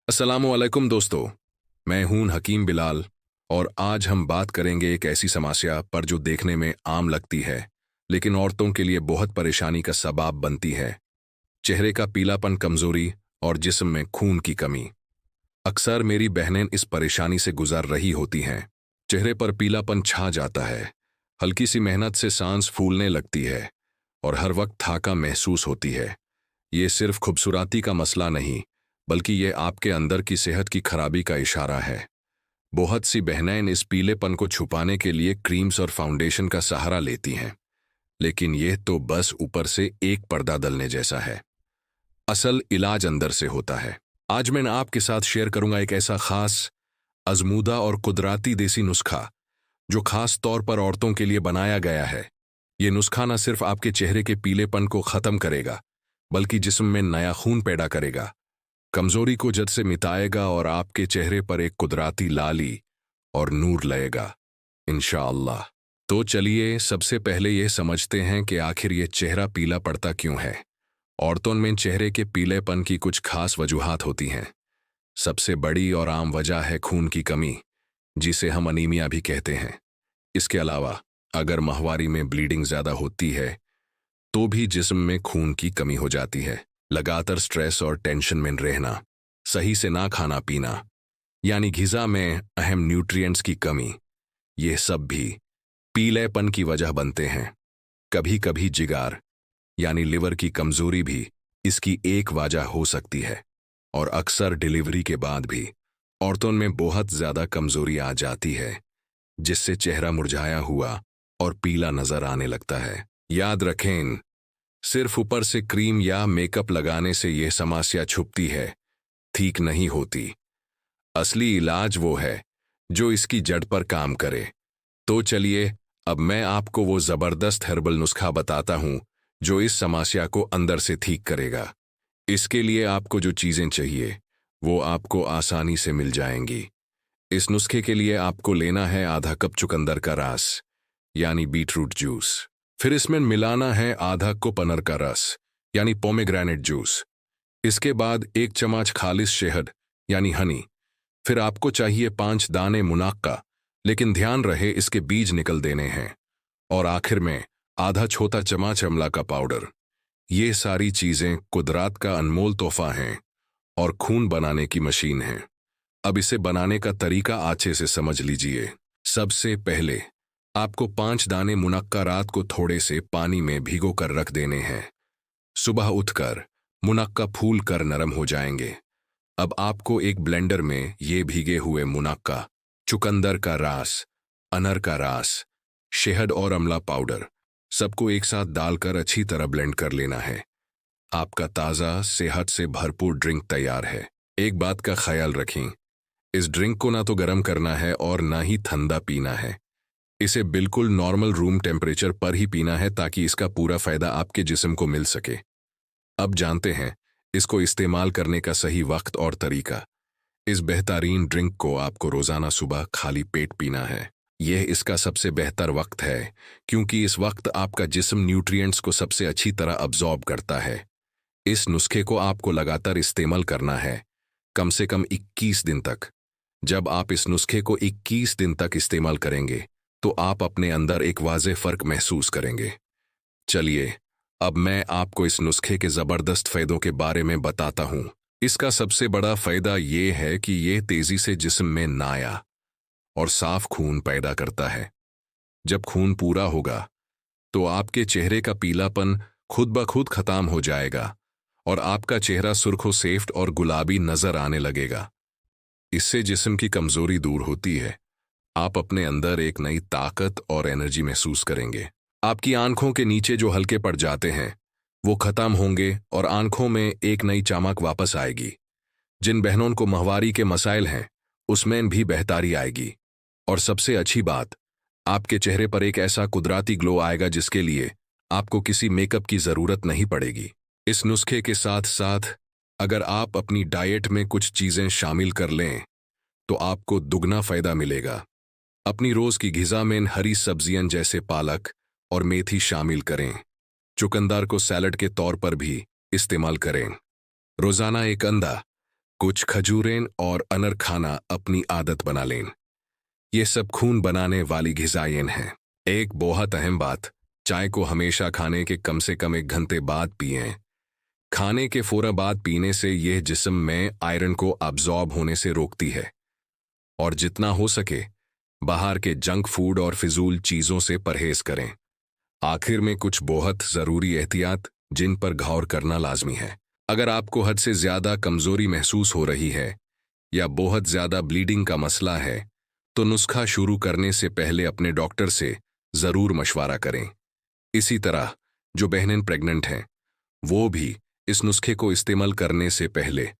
अस्सलामुअलैकुम दोस्तों। मैं हूं हकीम बिलाल और आज हम बात करेंगे एक ऐसी समस्या पर जो देखने में आम लगती है लेकिन औरतों के लिए बहुत परेशानी का सबब बनती है। चेहरे का पीलापन, कमजोरी और जिस्म में खून की कमी। अक्सर मेरी बहनें इस परेशानी से गुजर रही होती हैं। चेहरे पर पीलापन छा जाता है, हल्की सी मेहनत से सांस फूलने लगती है और हर वक्त थाका महसूस होती है। ये सिर्फ खूबसूरती का मसला नहीं, बल्कि ये आपके अंदर की सेहत की खराबी का इशारा है। बहुत सी बहनें इस पीलेपन को छुपाने के लिए क्रीम्स और फाउंडेशन का सहारा लेती हैं, लेकिन यह तो बस ऊपर से एक पर्दा डलने जैसा है। असल इलाज अंदर से होता है। आज मैं आपके साथ शेयर करूंगा एक ऐसा खास, आजमूदा और कुदरती देसी नुस्खा जो खास तौर पर औरतों के लिए बनाया गया है। ये नुस्खा न सिर्फ आपके चेहरे के पीलेपन को खत्म करेगा, बल्कि जिस्म में नया खून पैदा करेगा, कमजोरी को जड़ से मिटाएगा और आपके चेहरे पर एक कुदरती लाली और नूर लाएगा, इंशाअल्लाह। तो चलिए सबसे पहले ये समझते हैं कि आखिर ये चेहरा पीला पड़ता क्यों है। औरतों में चेहरे के पीलेपन की कुछ खास वजूहात होती हैं। सबसे बड़ी और आम वजह है खून की कमी, जिसे हम अनीमिया भी कहते हैं। इसके अलावा अगर माहवारी में ब्लीडिंग ज्यादा होती है तो भी जिस्म में खून की कमी हो जाती है। लगातार स्ट्रेस और टेंशन में रहना, सही से ना खाना पीना, यानी ग़िज़ा में अहम न्यूट्रिएंट्स की कमी, ये सब भी पीलेपन की वजह बनते हैं। कभी कभी जिगर यानी लिवर की कमजोरी भी इसकी एक वजह हो सकती है। और अक्सर डिलीवरी के बाद भी औरतों में बहुत ज्यादा कमजोरी आ जाती है, जिससे चेहरा मुरझाया हुआ और पीला नजर आने लगता है। याद रखें, सिर्फ ऊपर से क्रीम या मेकअप लगाने से यह समस्या छुपती है, ठीक नहीं होती। असली इलाज वो है जो इसकी जड़ पर काम करे। तो चलिए अब मैं आपको वो जबरदस्त हर्बल नुस्खा बताता हूं जो इस समस्या को अंदर से ठीक करेगा। इसके लिए आपको जो चीजें चाहिए वो आपको आसानी से मिल जाएंगी। इस नुस्खे के लिए आपको लेना है आधा कप चुकंदर का रस, यानी बीटरूट जूस। फिर इसमें मिलाना है आधा कप अनार का रस, यानी पोमेग्रेनेट जूस। इसके बाद 1 चम्मच खालिस शहद यानी हनी। फिर आपको चाहिए 5 दाने मुनक्का, लेकिन ध्यान रहे इसके बीज निकल देने हैं। और आखिर में आधा छोटा चम्मच अमला का पाउडर। ये सारी चीजें कुदरत का अनमोल तोहफा हैं और खून बनाने की मशीन है। अब इसे बनाने का तरीका अच्छे से समझ लीजिए। सबसे पहले आपको 5 दाने मुनक्का रात को थोड़े से पानी में भिगो कर रख देने हैं। सुबह उठकर मुनक्का फूल कर नरम हो जाएंगे। अब आपको एक ब्लेंडर में ये भीगे हुए मुनक्का, चुकंदर का रस, अनार का रस, शहद और अमला पाउडर सबको एक साथ डालकर अच्छी तरह ब्लेंड कर लेना है। आपका ताज़ा सेहत से भरपूर ड्रिंक तैयार है। एक बात का ख्याल रखें, इस ड्रिंक को ना तो गर्म करना है और ना ही ठंडा पीना है। इसे बिल्कुल नॉर्मल रूम टेम्परेचर पर ही पीना है ताकि इसका पूरा फायदा आपके जिस्म को मिल सके। अब जानते हैं इसको इस्तेमाल करने का सही वक्त और तरीका। इस बेहतरीन ड्रिंक को आपको रोजाना सुबह खाली पेट पीना है। यह इसका सबसे बेहतर वक्त है, क्योंकि इस वक्त आपका जिस्म न्यूट्रिएंट्स को सबसे अच्छी तरह अब्जॉर्ब करता है। इस नुस्खे को आपको लगातार इस्तेमाल करना है, कम से कम 21 दिन तक। जब आप इस नुस्खे को 21 दिन तक इस्तेमाल करेंगे तो आप अपने अंदर एक वाज़ेह फर्क महसूस करेंगे। चलिए अब मैं आपको इस नुस्खे के जबरदस्त फायदों के बारे में बताता हूं। इसका सबसे बड़ा फायदा ये है कि ये तेजी से जिस्म में नया और साफ खून पैदा करता है। जब खून पूरा होगा तो आपके चेहरे का पीलापन खुद ब खुद खत्म हो जाएगा और आपका चेहरा सुर्खों सेफ्ट और गुलाबी नजर आने लगेगा। इससे जिस्म की कमजोरी दूर होती है। आप अपने अंदर एक नई ताकत और एनर्जी महसूस करेंगे। आपकी आंखों के नीचे जो हल्के पड़ जाते हैं वो खत्म होंगे और आंखों में एक नई चमक वापस आएगी। जिन बहनों को माहवारी के मसाइल हैं उसमें भी बेहतरी आएगी। और सबसे अच्छी बात, आपके चेहरे पर एक ऐसा कुदरती ग्लो आएगा जिसके लिए आपको किसी मेकअप की जरूरत नहीं पड़ेगी। इस नुस्खे के साथ साथ अगर आप अपनी डाइट में कुछ चीजें शामिल कर लें तो आपको दुगना फायदा मिलेगा। अपनी रोज की ग़िज़ा में हरी सब्जियां जैसे पालक और मेथी शामिल करें। चुकंदर को सैलड के तौर पर भी इस्तेमाल करें। रोजाना एक अंडा, कुछ खजूरें और अनर खाना अपनी आदत बना लें। ये सब खून बनाने वाली ग़िज़ाएं हैं। एक बहुत अहम बात, चाय को हमेशा खाने के कम से कम 1 घंटे बाद पिएं। खाने के फौरन बाद पीने से यह जिस्म में आयरन को अब्जॉर्ब होने से रोकती है। और जितना हो सके बाहर के जंक फूड और फिजूल चीज़ों से परहेज करें। आखिर में कुछ बहुत ज़रूरी एहतियात जिन पर गौर करना लाजमी है। अगर आपको हद से ज़्यादा कमज़ोरी महसूस हो रही है या बहुत ज़्यादा ब्लीडिंग का मसला है तो नुस्खा शुरू करने से पहले अपने डॉक्टर से ज़रूर मशवरा करें। इसी तरह जो बहनें प्रेग्नेंट हैं वो भी इस नुस्खे को इस्तेमाल करने से पहले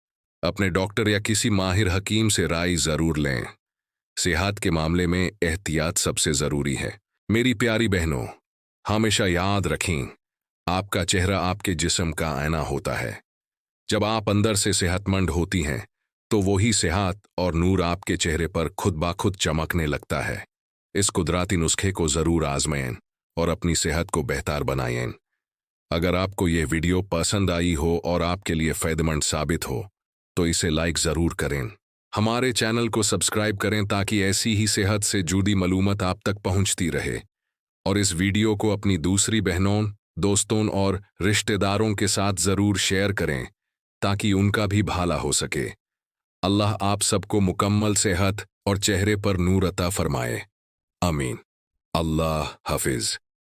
अपने डॉक्टर या किसी माहिर हकीम से राय ज़रूर लें। सेहत के मामले में एहतियात सबसे ज़रूरी है। मेरी प्यारी बहनों, हमेशा याद रखें, आपका चेहरा आपके जिस्म का आईना होता है। जब आप अंदर से सेहतमंद होती हैं तो वही सेहत और नूर आपके चेहरे पर खुद ब खुद चमकने लगता है। इस कुदरती नुस्खे को ज़रूर आजमाएं और अपनी सेहत को बेहतर बनाएं। अगर आपको ये वीडियो पसंद आई हो और आपके लिए फ़ायदेमंद साबित हो तो इसे लाइक ज़रूर करें। हमारे चैनल को सब्सक्राइब करें ताकि ऐसी ही सेहत से जुड़ी मालूमात आप तक पहुंचती रहे। और इस वीडियो को अपनी दूसरी बहनों, दोस्तों और रिश्तेदारों के साथ ज़रूर शेयर करें ताकि उनका भी भला हो सके। अल्लाह आप सबको मुकम्मल सेहत और चेहरे पर नूर अता फरमाए। आमीन। अल्लाह हाफिज़।